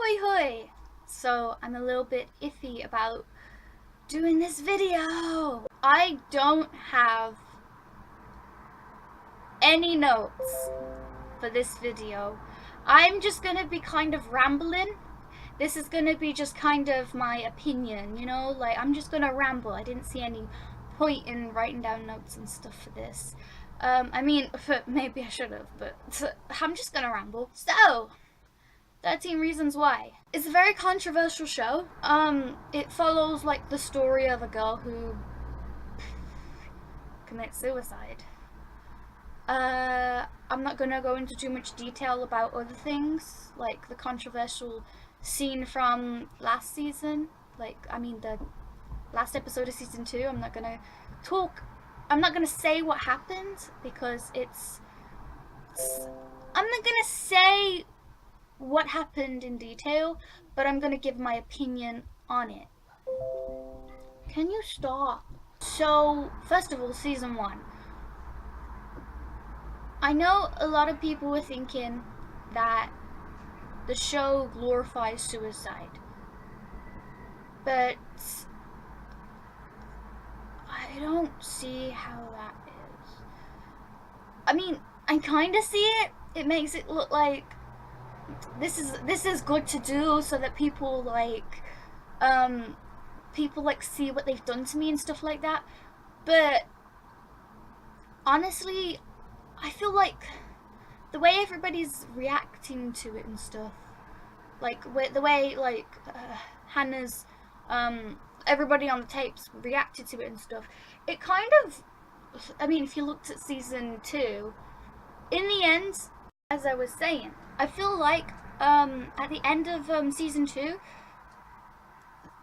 Hoi hoi! So I'm a little bit iffy about doing this video. I don't have any notes for this video. I'm just gonna be kind of rambling. This is gonna be just kind of my opinion, you know, like I'm just gonna ramble. I didn't see any point in writing down notes and stuff for this. I mean, maybe I should have, but I'm just gonna ramble. So, 13 Reasons Why. It's a very controversial show. It follows like the story of a girl who commits suicide. I'm not gonna go into too much detail about other things, like the controversial scene from last season. The last episode of season 2. I'm not gonna say what happened because I'm not gonna say what happened in detail, but I'm gonna give my opinion on it. Can you stop? So, first of all, season 1. I know a lot of people were thinking that the show glorifies suicide, but I don't see how that is. I mean, I kind of see it. It makes it look like this is good to do so that people see what they've done to me and stuff like that. But honestly, I feel like the way everybody's reacting to it and stuff, like the way Hannah's everybody on the tapes reacted to it and stuff, it kind of, I mean, if you looked at season 2, in the end, as I was saying, I feel like at the end of season 2,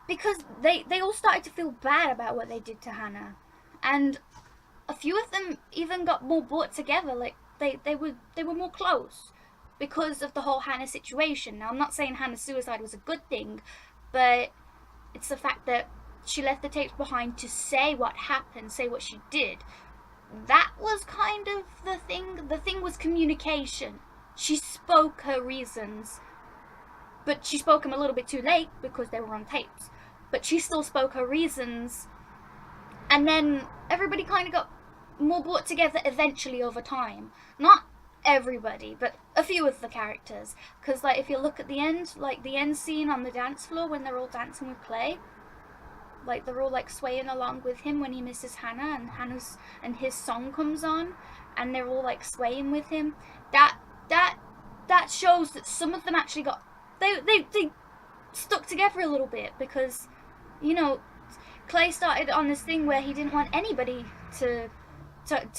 because they all started to feel bad about what they did to Hannah, and a few of them even got more brought together. Like they were more close because of the whole Hannah situation. Now, I'm not saying Hannah's suicide was a good thing, but it's the fact that she left the tapes behind to say what happened, say what she did. That was kind of the thing. The thing was communication. She spoke her reasons, but she spoke them a little bit too late because they were on tapes. But she still spoke her reasons, and then everybody kind of got more brought together eventually over time. Not everybody, but a few of the characters. Because if you look at the end, the end scene on the dance floor when they're all dancing with Clay, they're all swaying along with him when he misses Hannah, and his song comes on, and they're all swaying with him. That shows that some of them actually got they stuck together a little bit, because Clay started on this thing where he didn't want anybody to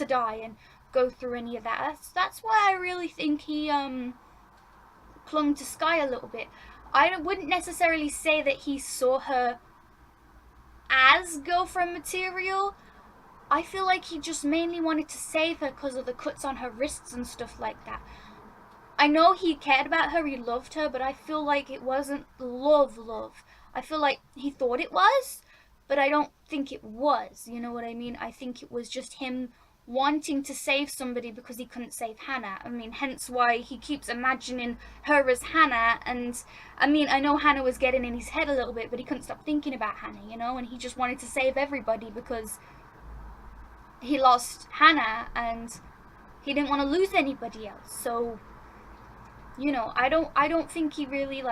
die and go through any of that. That's why I really think he clung to Sky a little bit. I wouldn't necessarily say that he saw her as girlfriend material. I feel like he just mainly wanted to save her because of the cuts on her wrists and stuff like that. I know he cared about her, he loved her, but I feel like it wasn't love. I feel like he thought it was, but I don't think it was, you know what I mean? I think it was just him wanting to save somebody because he couldn't save Hannah. I mean, hence why he keeps imagining her as Hannah. And I mean, I know Hannah was getting in his head a little bit, but he couldn't stop thinking about Hannah, and he just wanted to save everybody because he lost Hannah and he didn't want to lose anybody else. So, I don't think he really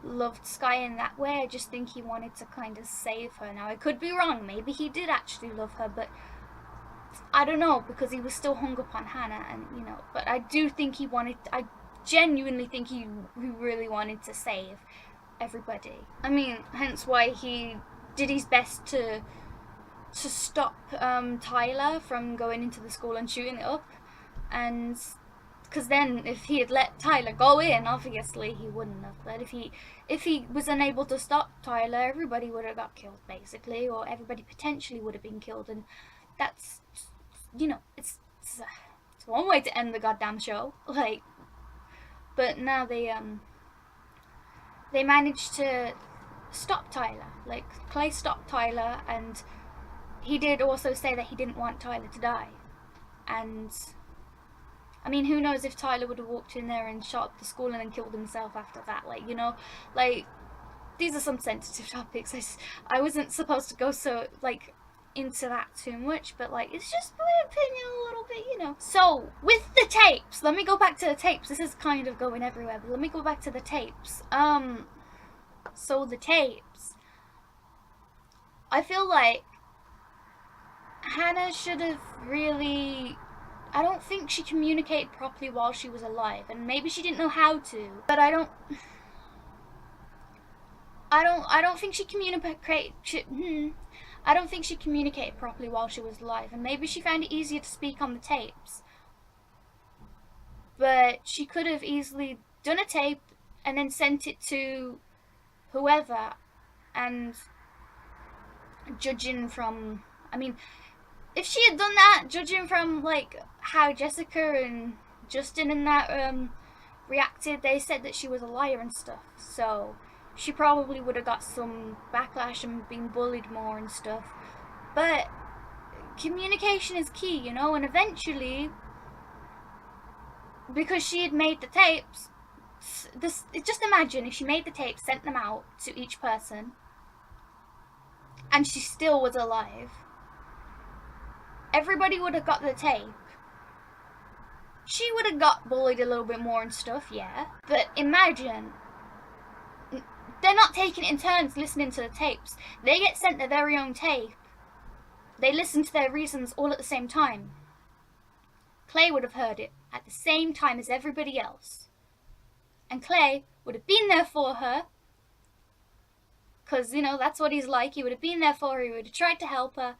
loved Sky in that way. I just think he wanted to kind of save her. Now, I could be wrong. Maybe he did actually love her, but I don't know, because he was still hung up on Hannah, and but I do think I genuinely think he really wanted to save everybody. I mean, hence why he did his best to stop Tyler from going into the school and shooting it up, and because then if he had let Tyler go in, obviously he wouldn't have. But if he was unable to stop Tyler, everybody would have got killed basically, or everybody potentially would have been killed. And that's, it's one way to end the goddamn show. But now they managed to stop Tyler. Clay stopped Tyler, and he did also say that he didn't want Tyler to die. And I mean, who knows if Tyler would have walked in there and shot up the school and then killed himself after that, like, you know, like, these are some sensitive topics. I wasn't supposed to go so, like, into that too much, but, like, it's just my opinion a little bit, you know. So, with the tapes, let me go back to the tapes. This is kind of going everywhere, but let me go back to the tapes. So the tapes, I feel like Hannah should have really, I don't think she communicated properly while she was alive, and maybe she didn't know how to, but I don't think she I don't think she communicated properly while she was alive, and maybe she found it easier to speak on the tapes. But she could have easily done a tape and then sent it to whoever, and judging from, I mean, if she had done that, judging from, like, how Jessica and Justin and that reacted, they said that she was a liar and stuff, so she probably would have got some backlash and been bullied more and stuff. But communication is key, you know, and eventually, because she had made the tapes, just imagine if she made the tapes, sent them out to each person, and she still was alive. Everybody would have got the tape. She would have got bullied a little bit more and stuff, yeah. But imagine, they're not taking it in turns listening to the tapes. They get sent their very own tape. They listen to their reasons all at the same time. Clay would have heard it at the same time as everybody else. And Clay would have been there for her. Because, you know, that's what he's like. He would have been there for her. He would have tried to help her.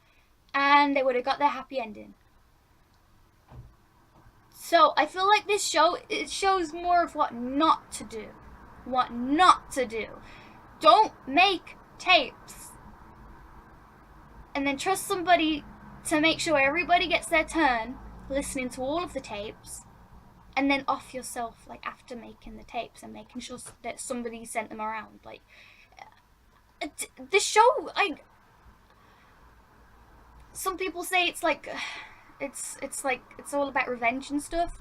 And they would have got their happy ending. So, I feel like this show, it shows more of what not to do. What not to do. Don't make tapes and then trust somebody to make sure everybody gets their turn listening to all of the tapes, and then off yourself, like, after making the tapes and making sure that somebody sent them around. Like, this show, like, some people say it's like, it's like, it's all about revenge and stuff.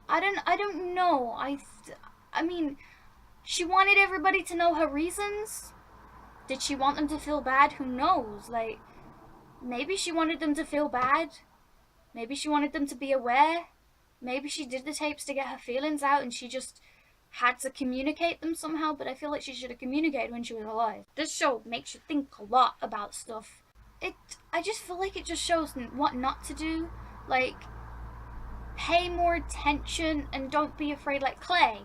I don't know. I mean, she wanted everybody to know her reasons. Did she want them to feel bad? Who knows? Like, maybe she wanted them to feel bad. Maybe she wanted them to be aware. Maybe she did the tapes to get her feelings out and she just had to communicate them somehow, but I feel like she should have communicated when she was alive. This show makes you think a lot about stuff. I just feel like it just shows what not to do. Like, pay more attention and don't be afraid. Like Clay,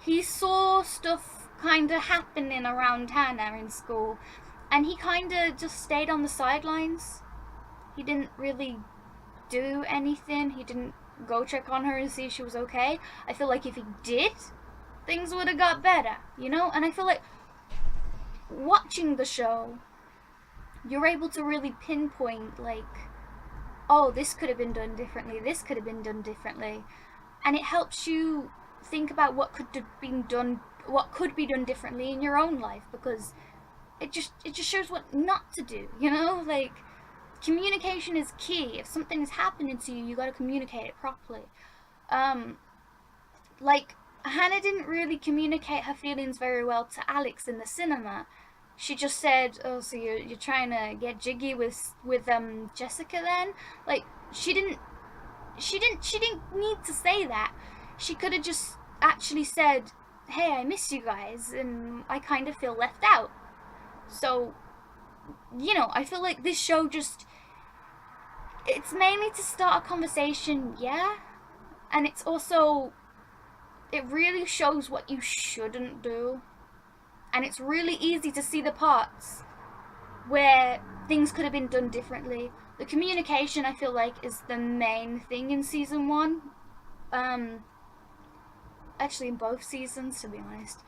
he saw stuff kind of happening around Hannah in school, and he kind of just stayed on the sidelines. He didn't really do anything. He didn't go check on her and see if she was okay. I feel like if he did, things would have got better, you know? And I feel like watching the show, you're able to really pinpoint, like, oh, this could have been done differently, this could have been done differently, and it helps you think about what could be done differently in your own life, because it just shows what not to do, you know? Like, communication is key. If something is happening to you, you got to communicate it properly. Like, Hannah didn't really communicate her feelings very well to Alex in the cinema. She just said, oh, so you're trying to get jiggy with Jessica then? Like, she didn't need to say that. She could have just actually said, hey, I miss you guys and I kind of feel left out. So, you know, I feel like this show just, it's mainly to start a conversation, yeah, and it's also, it really shows what you shouldn't do. And it's really easy to see the parts where things could have been done differently. The communication, I feel like, is the main thing in season 1. Actually, in both seasons, to be honest.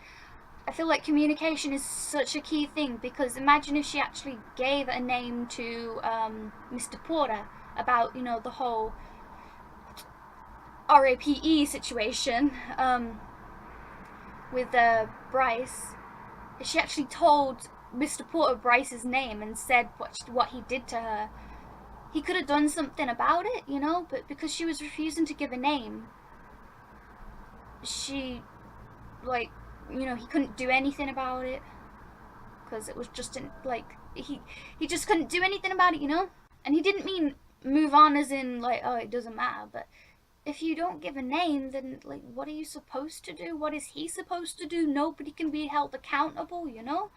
I feel like communication is such a key thing, because imagine if she actually gave a name to Mr. Porter about, you know, the whole RAPE situation with Bryce. She actually told Mr. Porter Bryce's name and said what he did to her. he could have done something about it, you know, but because she was refusing to give a name, she, like, you know, he couldn't do anything about it, because it was just, like, he just couldn't do anything about it, you know? And he didn't mean move on as in, like, oh, it doesn't matter, but if you don't give a name, then, like, what are you supposed to do? What is he supposed to do? Nobody can be held accountable, you know?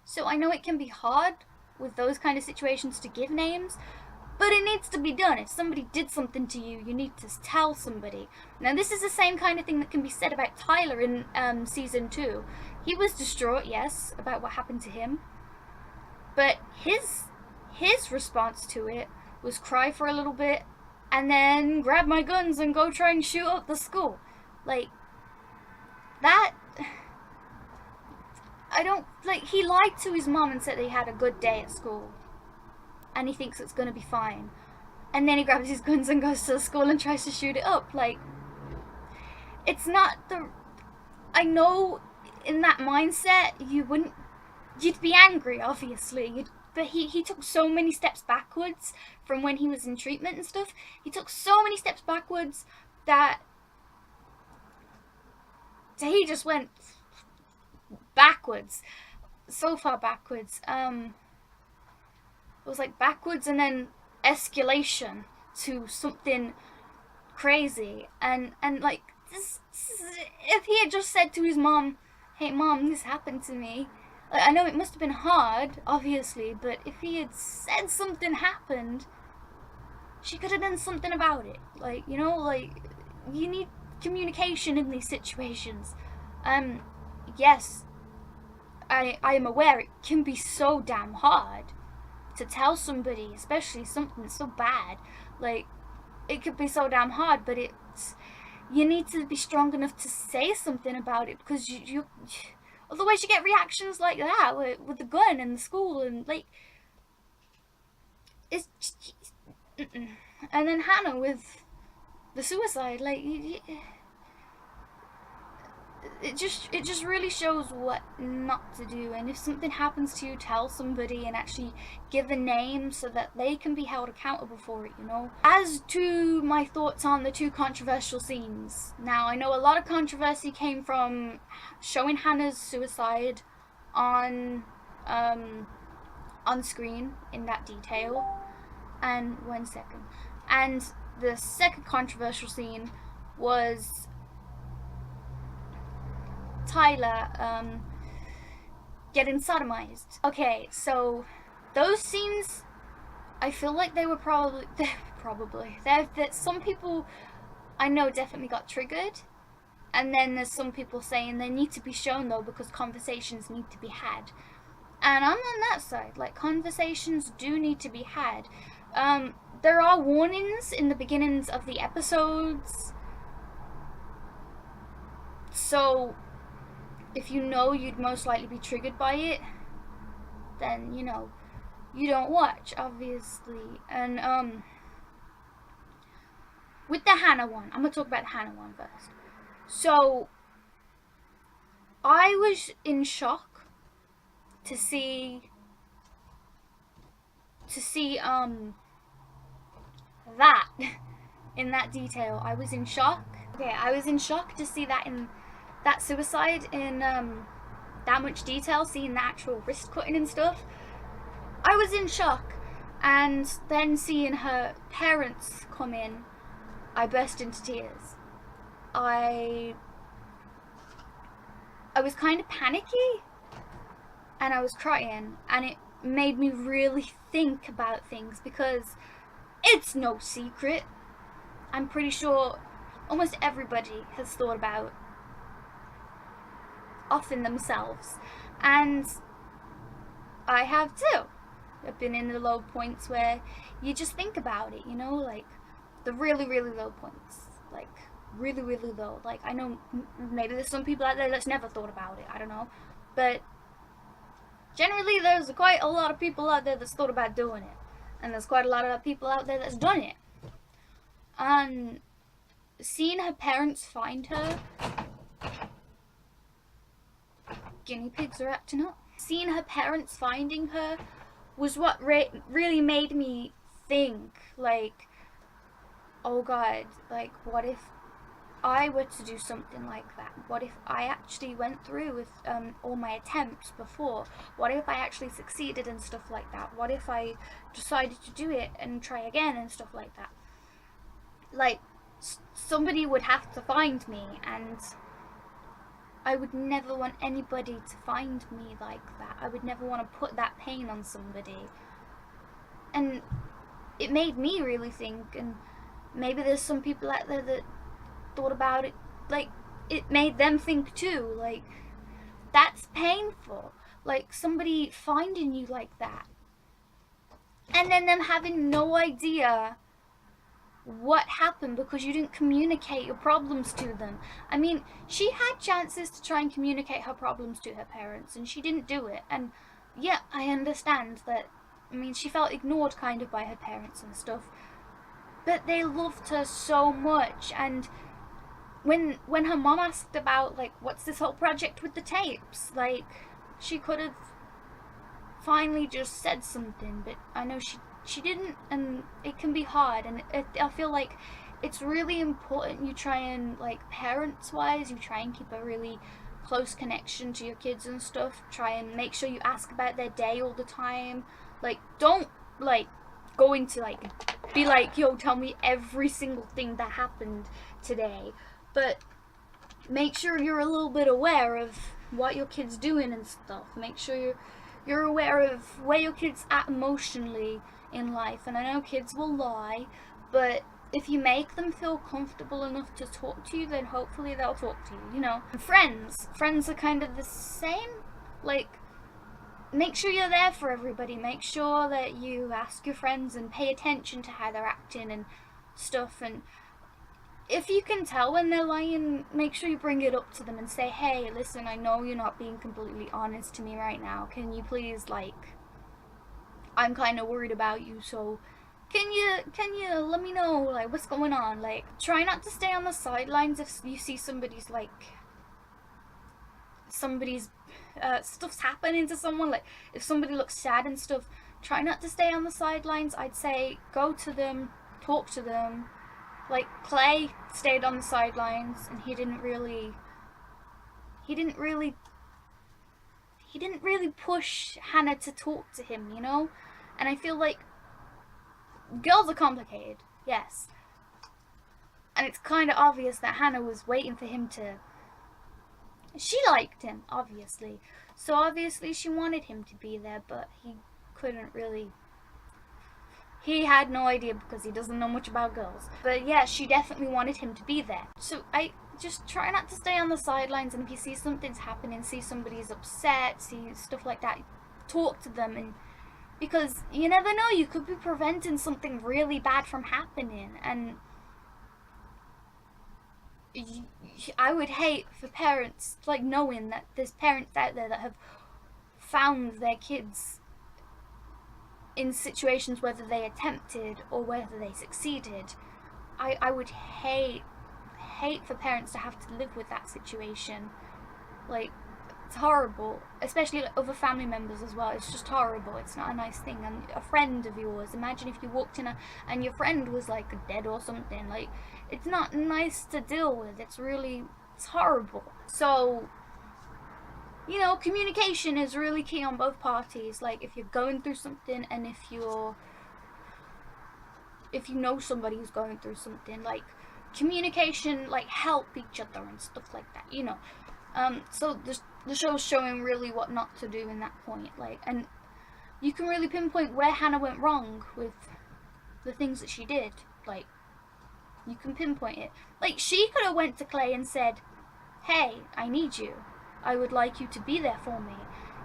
So I know it can be hard with those kind of situations to give names, but it needs to be done. If somebody did something to you, you need to tell somebody. Now, this is the same kind of thing that can be said about Tyler in season 2. He was distraught, yes, about what happened to him, but his response to it was cry for a little bit and then grab my guns and go try and shoot up the school. Like, that, I don't, like, he lied to his mom and said that he had a good day at school and he thinks it's gonna be fine, and then he grabs his guns and goes to the school and tries to shoot it up. Like, it's not the, I know in that mindset you'd be angry, obviously, but he took so many steps backwards from when he was in treatment and stuff. He took so many steps backwards that he just went backwards, so far backwards. It was like backwards and then escalation to something crazy. And like, this, if he had just said to his mom, hey mom, this happened to me. Like, I know it must have been hard, obviously, but if he had said something happened, she could have done something about it. Like, you know, like, you need communication in these situations. Yes, I am aware it can be so damn hard to tell somebody, especially something so bad. Like, it could be so damn hard, but you need to be strong enough to say something about it, because you otherwise you get reactions like that with the gun in the school, and like, it's just, and then Hannah with the suicide, like, it just really shows what not to do. And if something happens to you, tell somebody and actually give a name so that they can be held accountable for it, you know. As to my thoughts on the 2 controversial scenes, now I know a lot of controversy came from showing Hannah's suicide on screen in that detail, and and the second controversial scene was Tyler getting sodomized. Okay, so those scenes, I feel like they were that some people I know definitely got triggered, and then there's some people saying they need to be shown though because conversations need to be had. And I'm on that side. Like, conversations do need to be had. There are warnings in the beginnings of the episodes, so if you know you'd most likely be triggered by it, then, you know, you don't watch, obviously. And with the Hannah one, I'm gonna talk about the Hannah one first. So I was in shock to see that in that detail. I was in shock. Okay, I was in shock to see that in that suicide in that much detail, seeing the actual wrist cutting and stuff. I was in shock, and then seeing her parents come in, I burst into tears. I was kind of panicky, and I was crying, and it made me really think about things, because it's no secret. I'm pretty sure almost everybody has thought about offing themselves, and I have too. I've been in the low points where you just think about it, you know, like the really, really low points, like really, really low. Like, I know maybe there's some people out there that's never thought about it, I don't know, but generally there's quite a lot of people out there that's thought about doing it, and there's quite a lot of people out there that's done it. And seeing her parents find her, guinea pigs are acting up. Seeing her parents finding her was what really made me think, like, oh God, like, what if I were to do something like that? What if I actually went through with all my attempts before? What if I actually succeeded and stuff like that? What if I decided to do it and try again and stuff like that? Like, somebody would have to find me, and I would never want anybody to find me like that. I would never want to put that pain on somebody. And it made me really think, and maybe there's some people out there that thought about it, like, it made them think too, like, that's painful, like somebody finding you like that, and then them having no idea what happened because you didn't communicate your problems to them. I mean, she had chances to try and communicate her problems to her parents, and she didn't do it. And yeah, I understand that. I mean, she felt ignored kind of by her parents and stuff, but they loved her so much. And when her mom asked about, like, what's this whole project with the tapes, like, she could have finally just said something, but I know she didn't, and it can be hard. And I feel like it's really important you try and, like, parents wise, you try and keep a really close connection to your kids and stuff. Try and make sure you ask about their day all the time. Like, don't, like, go into, like, be like, yo, tell me every single thing that happened today, but make sure you're a little bit aware of what your kid's doing and stuff. Make sure you're aware of where your kid's at emotionally in life. And I know kids will lie, but if you make them feel comfortable enough to talk to you, then hopefully they'll talk to you, you know. And friends are kind of the same. Like, make sure you're there for everybody. Make sure that you ask your friends and pay attention to how they're acting and stuff. And if you can tell when they're lying, make sure you bring it up to them and say, hey, listen, I know you're not being completely honest to me right now. Can you please, like, I'm kind of worried about you, so can you let me know, like, what's going on? Like, try not to stay on the sidelines if you see somebody's stuff's happening to someone. Like, if somebody looks sad and stuff, try not to stay on the sidelines. I'd say go to them, talk to them. Like, Clay stayed on the sidelines, and he didn't really push Hannah to talk to him, you know? And I feel like girls are complicated, yes. And it's kind of obvious that Hannah was waiting for him to... She liked him, obviously. So obviously she wanted him to be there, but he couldn't really... He had no idea because he doesn't know much about girls. But yeah, she definitely wanted him to be there. So I just try not to stay on the sidelines, and if you see something's happening, see somebody's upset, see stuff like that, talk to them. And because you never know, you could be preventing something really bad from happening. And I would hate for parents, like, knowing that there's parents out there that have found their kids in situations whether they attempted or whether they succeeded. I would hate for parents to have to live with that situation. Like, it's horrible, especially like other family members as well. It's just horrible. It's not a nice thing. And a friend of yours, imagine if you walked in and your friend was like dead or something. Like, it's not nice to deal with. It's horrible. So, you know, communication is really key on both parties. Like, if you're going through something, and if you know somebody who's going through something, like, communication, like, help each other and stuff like that, you know. So the show's showing really what not to do in that point, like, and you can really pinpoint where Hannah went wrong with the things that she did. Like, you can pinpoint it. Like, she could have went to Clay and said, hey, I need you. I would like you to be there for me.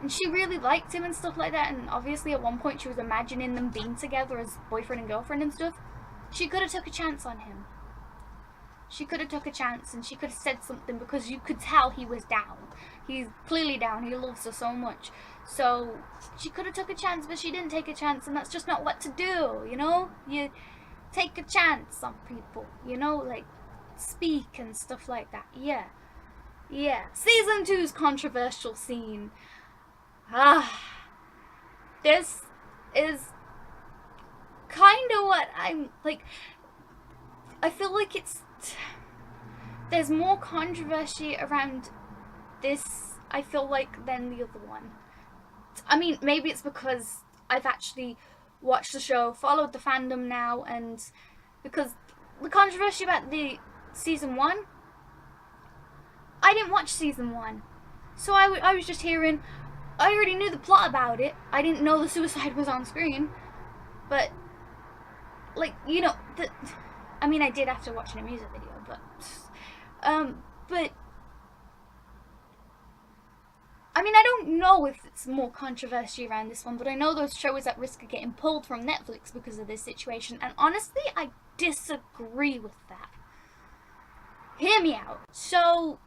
And she really liked him and stuff like that, and obviously at one point she was imagining them being together as boyfriend and girlfriend and stuff. She could have took a chance on him. She could have took a chance, and she could have said something, because you could tell he was down. He's clearly down. He loves her so much. So she could have took a chance, but she didn't take a chance, and that's just not what to do, you know? You take a chance on people, you know? Like, speak and stuff like that. Yeah. Yeah. Season 2's controversial scene. This is kind of what I'm like. I feel like there's more controversy around this, I feel like, than the other one. I mean, maybe it's because I've actually watched the show, followed the fandom now, and because the controversy about the season 1, I didn't watch season 1, so I was just hearing, I already knew the plot about it, I didn't know the suicide was on screen, but, like, you know, I mean, I did after watching a music video, but I mean, I don't know if it's more controversy around this one, but I know those shows at risk of getting pulled from Netflix because of this situation, and honestly, I disagree with that. Hear me out. So,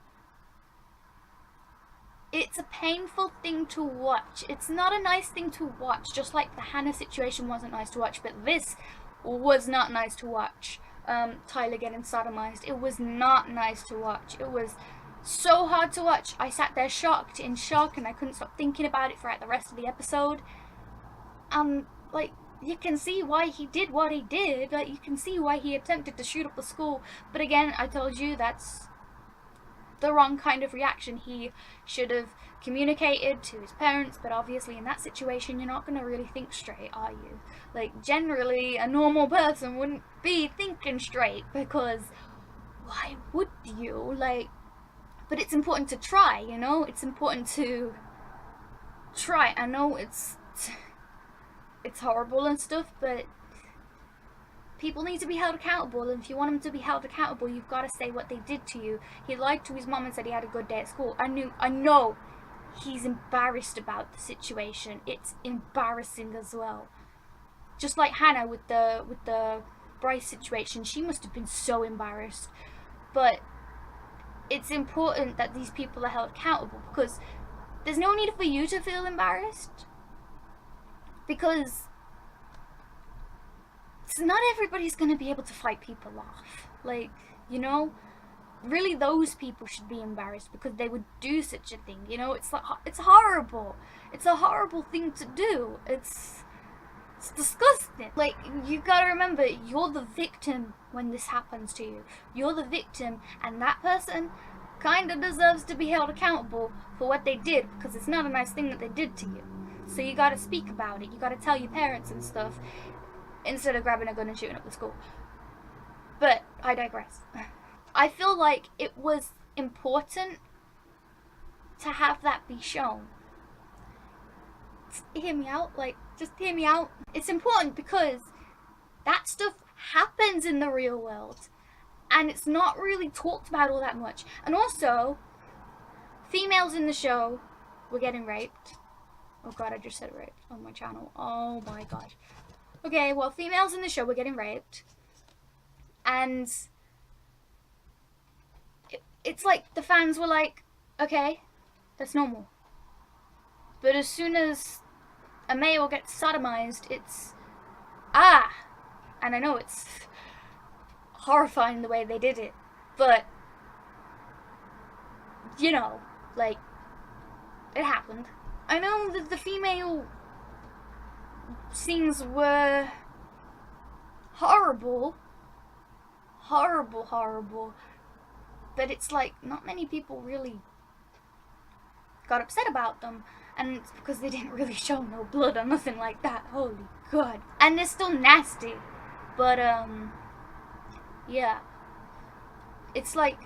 it's a painful thing to watch. It's not a nice thing to watch, just like the Hannah situation wasn't nice to watch, but this was not nice to watch. Tyler getting sodomized. It was not nice to watch. It was so hard to watch. I sat there in shock, and I couldn't stop thinking about it throughout the rest of the episode. Like, you can see why he did what he did. Like, you can see why he attempted to shoot up the school. But again, I told you that's the wrong kind of reaction. He should have communicated to his parents, but obviously in that situation you're not going to really think straight, are you? Like, generally a normal person wouldn't be thinking straight, because why would you? Like, but it's important to try, you know? It's important to try. I know it's horrible and stuff, but people need to be held accountable, and if you want them to be held accountable, you've got to say what they did to you. He lied to his mom and said he had a good day at school. I know he's embarrassed about the situation. It's embarrassing as well. Just like Hannah with the Bryce situation, she must have been so embarrassed. But it's important that these people are held accountable, because there's no need for you to feel embarrassed, because not everybody's going to be able to fight people off. Like, you know, really those people should be embarrassed because they would do such a thing. You know, it's like, it's horrible. It's a horrible thing to do. It's disgusting. Like, you gotta remember, you're the victim when this happens to you. You're the victim, and that person kind of deserves to be held accountable for what they did, because it's not a nice thing that they did to you. So you gotta speak about it. You gotta tell your parents and stuff, instead of grabbing a gun and shooting up the school. But I digress. I feel like it was important to have that be shown. Hear me out, like, just hear me out. It's important because that stuff happens in the real world, and it's not really talked about all that much. And also, females in the show were getting raped. Oh god, I just said raped on my channel. Oh my gosh. Okay, well, females in the show were getting raped, and it's like the fans were like, okay, that's normal. But as soon as a male gets sodomized, it's, and I know it's horrifying the way they did it, but, you know, like, it happened. I know that the female scenes were horrible, but it's like, not many people really got upset about them, and it's because they didn't really show no blood or nothing like that. Holy god. And they're still nasty, but yeah, it's like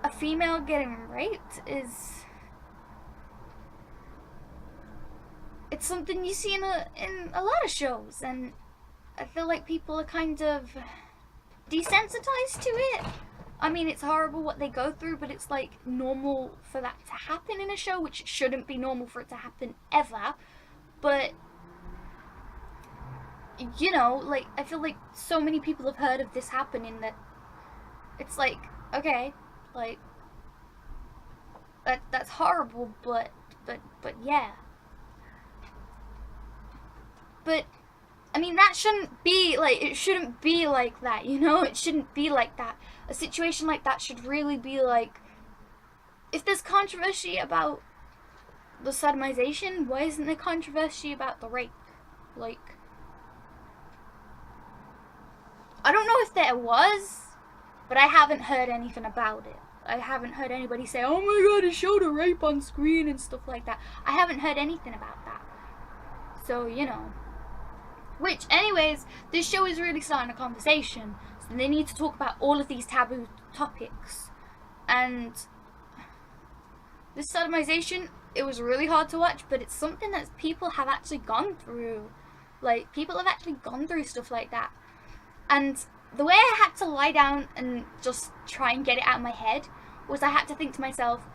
a female getting raped is, it's something you see in a lot of shows, and I feel like people are kind of desensitized to it. I mean, it's horrible what they go through, but it's like normal for that to happen in a show, which shouldn't be normal for it to happen ever. But, you know, like, I feel like so many people have heard of this happening that it's like, okay, like, that's horrible, but yeah. But, I mean, that shouldn't be, like, it shouldn't be like that, you know? It shouldn't be like that. A situation like that should really be like, if there's controversy about the sodomization, why isn't there controversy about the rape? Like, I don't know if there was, but I haven't heard anything about it. I haven't heard anybody say, oh my god, it showed a rape on screen and stuff like that. I haven't heard anything about that. So, you know. Which, anyways, this show is really starting a conversation. So they need to talk about all of these taboo topics. And this sodomization, it was really hard to watch, but it's something that people have actually gone through. Like, people have actually gone through stuff like that. And the way I had to lie down and just try and get it out of my head was I had to think to myself,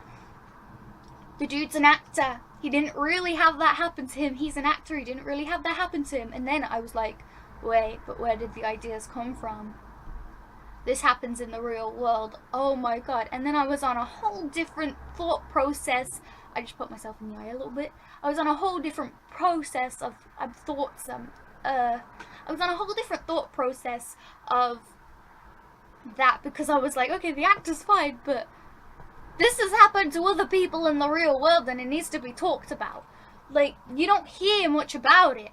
the dude's an actor. He didn't really have that happen to him. He's an actor. He didn't really have that happen to him. And then I was like, wait, but where did the ideas come from? This happens in the real world. Oh my god. And then I was on a whole different thought process. I just put myself in the eye a little bit. I was on a whole different process of thoughts. I was on a whole different thought process of that, because I was like, okay, the actor's fine, but this has happened to other people in the real world and it needs to be talked about. Like, you don't hear much about it,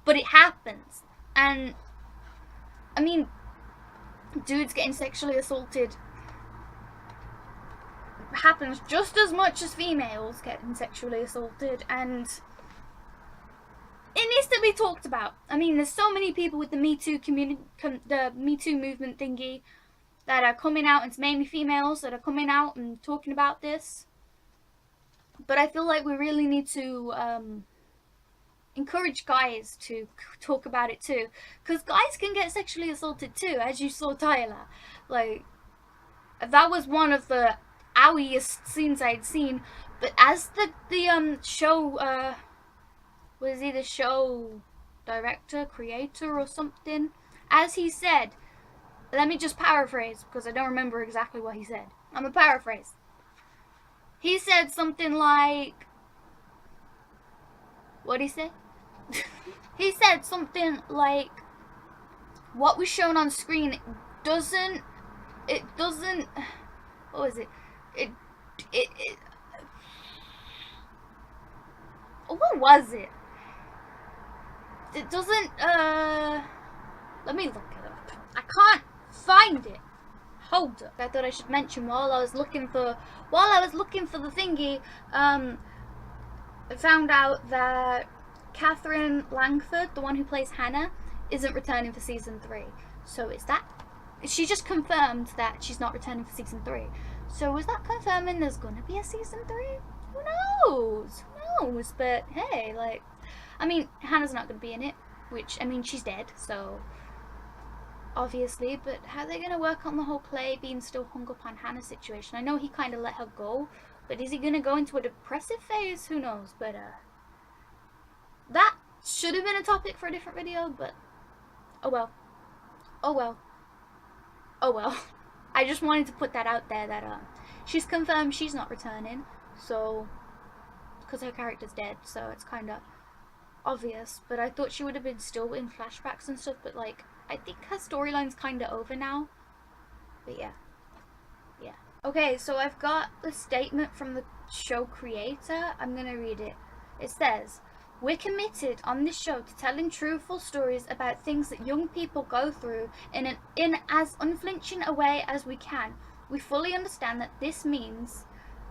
but it happens. And, I mean, dudes getting sexually assaulted happens just as much as females getting sexually assaulted, and it needs to be talked about. I mean, there's so many people with the Me Too the Me Too movement thingy that are coming out, and it's mainly females that are coming out and talking about this. But I feel like we really need to encourage guys to talk about it too, because guys can get sexually assaulted too, as you saw Tyler. Like, that was one of the owiest scenes I'd seen. But as the show was he the show director, creator or something, as he said, let me just paraphrase because I don't remember exactly what he said. I'm gonna paraphrase. He said something like, what'd he say? He said something like, what was shown on screen doesn't, what was it? What was it? It doesn't, let me look it up. I can't find it. Hold up. I thought I should mention while I was looking for the thingy, I found out that Catherine Langford, the one who plays Hannah, isn't returning for season 3. So is that, she just confirmed that she's not returning for season 3. So is that confirming there's gonna be a season 3? Who knows? Who knows? But hey, like, I mean, Hannah's not gonna be in it, which, I mean, she's dead, so obviously, but how are they gonna work on the whole Clay being still hung up on Hannah situation? I know he kind of let her go, but is he gonna go into a depressive phase? Who knows? But that should have been a topic for a different video, but oh well. Oh well. Oh well. I just wanted to put that out there that she's confirmed she's not returning, so because her character's dead, so it's kind of obvious. But I thought she would have been still in flashbacks and stuff, but like, I think her storyline's kind of over now. But yeah. Yeah. Okay, so I've got the statement from the show creator. I'm gonna read it. It says, "We're committed on this show to telling truthful stories about things that young people go through in as unflinching a way as we can. We fully understand that this means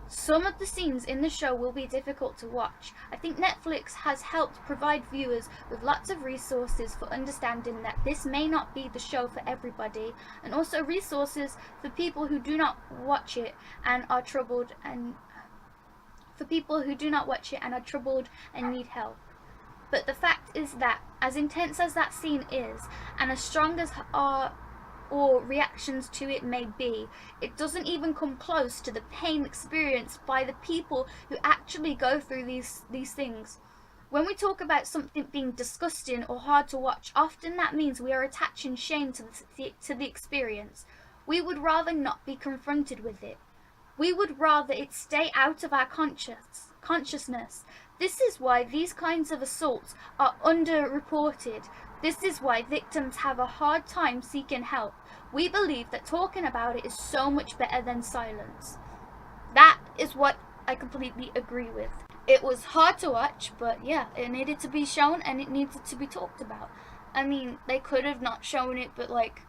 some of the scenes in the show will be difficult to watch. I think Netflix has helped provide viewers with lots of resources for understanding that this may not be the show for everybody, and also resources for people who do not watch it and are troubled and need help. But the fact is that, as intense as that scene is, and as strong as our reactions to it may be, it doesn't even come close to the pain experienced by the people who actually go through these things. When we talk about something being disgusting or hard to watch, often that means we are attaching shame to the experience. We would rather not be confronted with it. We would rather it stay out of our consciousness. This is why these kinds of assaults are underreported. This is why victims have a hard time seeking help. We believe that talking about it is so much better than silence." That is what I completely agree with. it was hard to watch, but yeah, it needed to be shown and it needed to be talked about. I mean, they could have not shown it, but like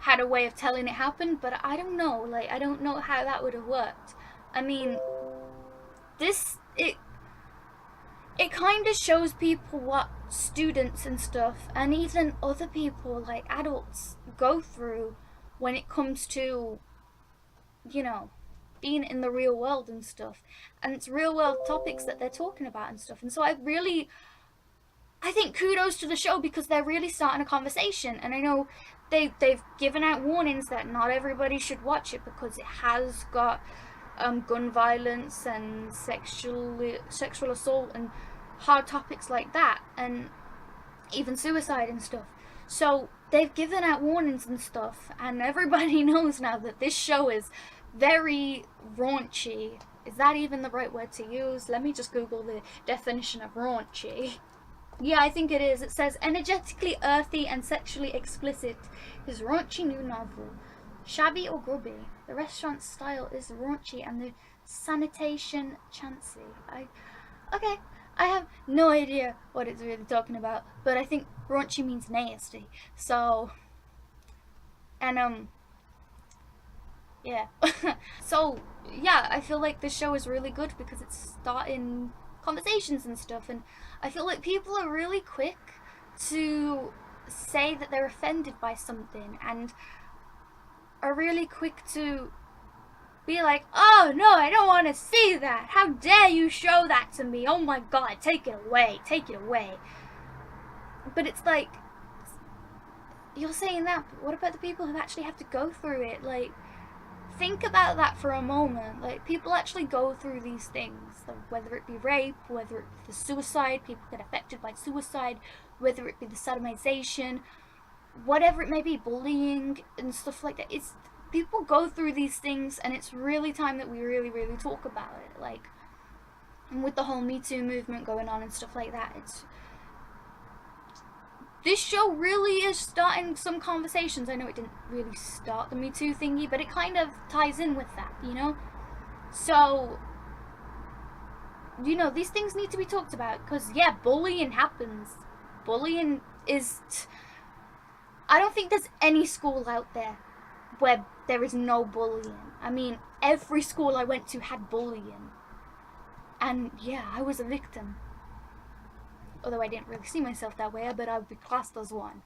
had a way of telling it happened, but I don't know. Like, I don't know how that would have worked. I mean, it kind of shows people what students and stuff, and even other people, like adults, go through when it comes to, you know, being in the real world and stuff. And it's real world topics that they're talking about and stuff. And so I think kudos to the show because they're really starting a conversation. And I know they've given out warnings that not everybody should watch it because it has got gun violence and sexual assault and hard topics like that, and even suicide and stuff. So they've given out warnings and stuff, and everybody knows now that this show is very raunchy. Is that even the right word to use? Let me just Google the definition of raunchy. Yeah, I think it is. It says, energetically earthy and sexually explicit. His raunchy new novel. Shabby or grubby? The restaurant style is raunchy and the sanitation chancy. Okay, I have no idea what it's really talking about, but I think raunchy means nasty. So, and yeah. So, yeah, I feel like this show is really good because it's starting conversations and stuff, and I feel like people are really quick to say that they're offended by something and are really quick to be like, oh no, I don't want to see that. How dare you show that to me? Oh my god, take it away, take it away. But it's like, you're saying that, but what about the people who actually have to go through it? Like, think about that for a moment. Like, people actually go through these things, like, whether it be rape, whether it be the suicide, people get affected by suicide, whether it be the sodomization, whatever it may be, bullying and stuff like that. It's, people go through these things, and it's really time that we really, really talk about it. Like, and with the whole Me Too movement going on and stuff like that, this show really is starting some conversations. I know it didn't really start the Me Too thingy, but it kind of ties in with that, you know? So, you know, these things need to be talked about, because, yeah, bullying happens. Bullying is... I don't think there's any school out there where there is no bullying. I mean, every school I went to had bullying. And, yeah, I was a victim. Although I didn't really see myself that way, but I would be classed as one.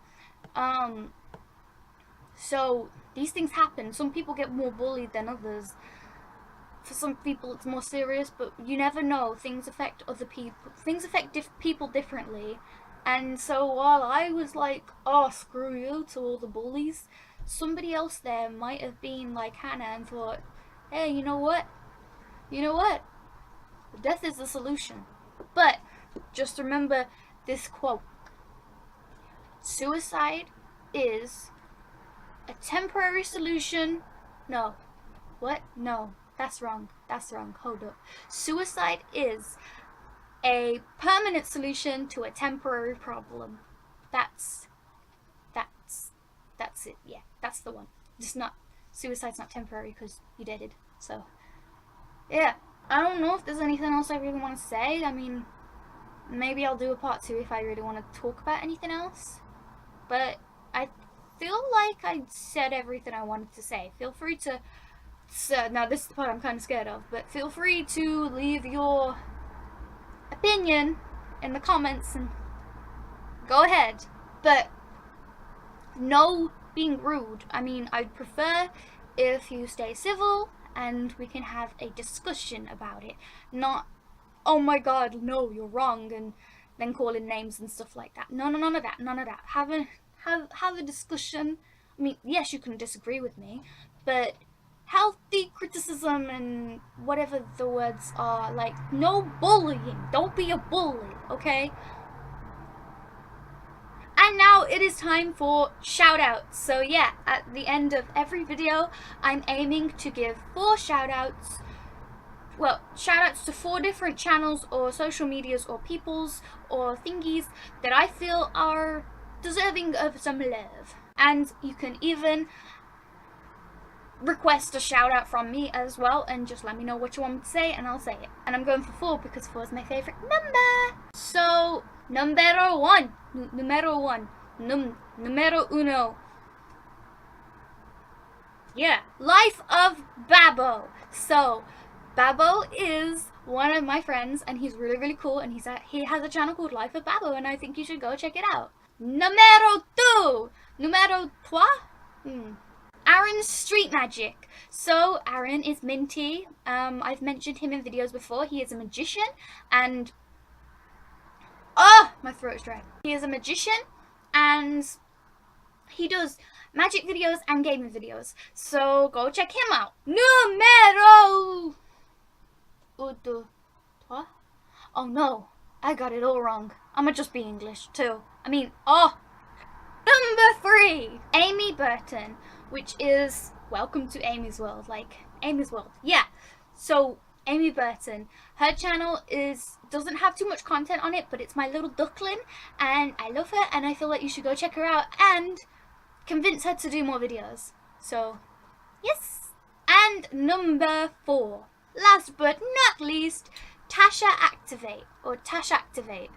So, these things happen. Some people get more bullied than others. For some people it's more serious, but you never know. Things affect other people. Things affect people differently. And so while I was like, oh, screw you to all the bullies, somebody else there might have been like Hannah and thought, hey, you know what? You know what? Death is the solution. But just remember this quote. Suicide is a temporary solution. No. What? No. That's wrong. That's wrong. Hold up. Suicide is a permanent solution to a temporary problem. That's it. Yeah, that's the one. Just not, suicide's not temporary because you did it. So, yeah. I don't know if there's anything else I really want to say. I mean, maybe I'll do a part 2 if I really want to talk about anything else. But I feel like I said everything I wanted to say. Feel free to... So, now this is the part I'm kind of scared of, but feel free to leave your opinion in the comments and go ahead. But no being rude. I mean, I'd prefer if you stay civil and we can have a discussion about it. Not, oh my god, no, you're wrong, and then calling names and stuff like that. No, none of that, none of that. Have a discussion. I mean, yes, you can disagree with me, but healthy criticism and whatever the words are. Like, no bullying. Don't be a bully, okay? And now it is time for shoutouts. So yeah, at the end of every video, I'm aiming to give 4 shoutouts. Well, shoutouts to 4 different channels or social medias or peoples or thingies that I feel are deserving of some love. And you can even request a shout out from me as well, and just let me know what you want me to say and I'll say it. And I'm going for 4 because 4 is my favorite number. So numero one, numero uno. Yeah, Life of Babbo. So Babbo is one of my friends and he's really, really cool, and he has a channel called Life of Babbo, and I think you should go check it out. Numero trois. Aaron's Street Magic. So Aaron is Minty. I've mentioned him in videos before. He is a magician, and my throat's dry. He is a magician and he does magic videos and gaming videos. So go check him out. Numero trois. Oh no, I got it all wrong. I'ma just be English too. Number 3, Amy Burton, which is Welcome to Amy's World, like Amy's World. Yeah. So Amy Burton, her channel doesn't have too much content on it, but it's my little duckling, and I love her, and I feel like you should go check her out and convince her to do more videos. So yes. And number 4, last but not least, Tasha Activate, or Tash Activate.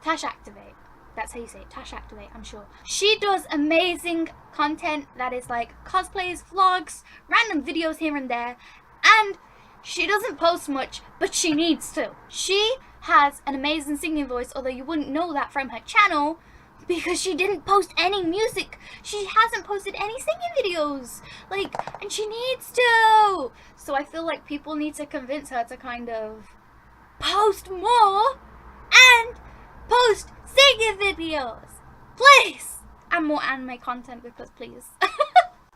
Tash Activate. That's how you say it, Tash Activate, I'm sure. She does amazing content that is like cosplays, vlogs, random videos here and there, and she doesn't post much, but she needs to. She has an amazing singing voice, although you wouldn't know that from her channel because she didn't post any music. She hasn't posted any singing videos, and she needs to. So I feel like people need to convince her to kind of post more and post singing videos, please, and more anime content, because please.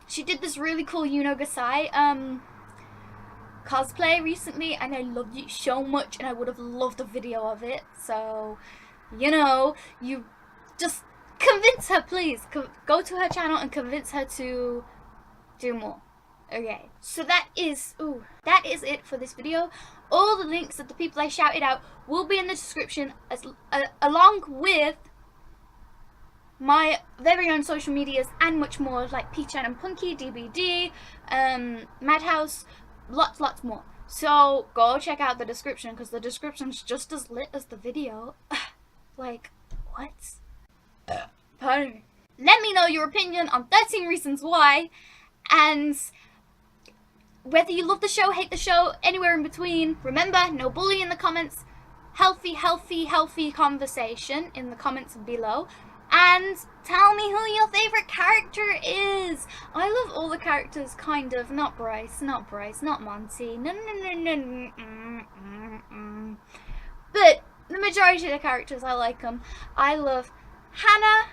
She did this really cool Yuno Gasai cosplay recently, and I loved it so much, and I would have loved a video of it. So, you just convince her, please. Go to her channel and convince her to do more. Okay, so that is it for this video. All the links of the people I shouted out will be in the description, along with my very own social medias and much more, like Peachan and Punky, DBD, Madhouse, lots more. So go check out the description, because the description's just as lit as the video. Like, what? Pardon me. Let me know your opinion on 13 Reasons Why, and whether you love the show, hate the show, anywhere in between. Remember, no bullying in the comments. Healthy conversation in the comments below. And tell me who your favorite character is. I love all the characters, kind of. Not Bryce, not Monty. No. But the majority of the characters, I like them. I love Hannah,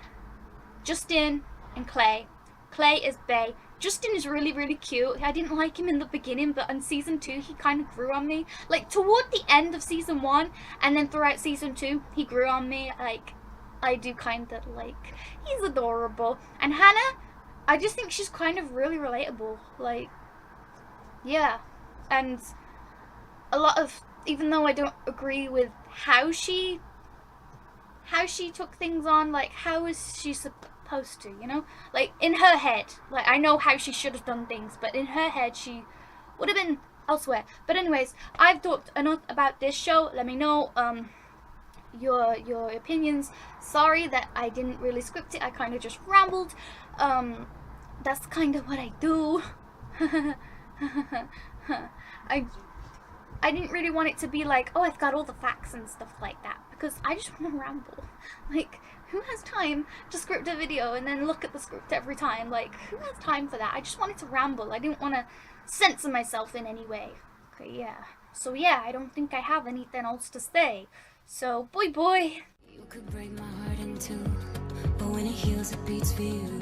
Justin, and Clay. Clay is bae. Justin is really, really cute. I didn't like him in the beginning, but in season 2, he kind of grew on me. Like, toward the end of season 1, and then throughout season 2, he grew on me. Like, I do kind of like, he's adorable. And Hannah, I just think she's kind of really relatable. Like, yeah. And a lot of, even though I don't agree with how she took things on, like, how is she supposed to, like, in her head, like, I know how she should have done things, but in her head she would have been elsewhere. But anyways, I've talked enough about this show. Let me know your opinions. Sorry that I didn't really script it, I kind of just rambled. That's kind of what I do. I didn't really want it to be like, oh, I've got all the facts and stuff like that, because I just want to ramble. Like, who has time to script a video and then look at the script every time? Like, who has time for that? I just wanted to ramble. I didn't want to censor myself in any way. Okay, yeah. So yeah, I don't think I have anything else to say. So, boy. You could break my heart in two, but when it heals, it beats for you.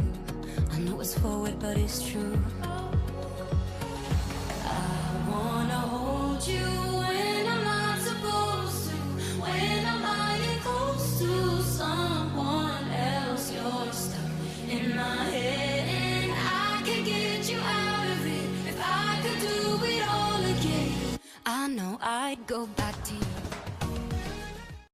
I know it's forward, but it's true. I wanna hold you when I'm not supposed to, when I'm lying close to someone else. You're stuck in my head, and I could get you out of it if I could do it all again. I know I'd go back to you.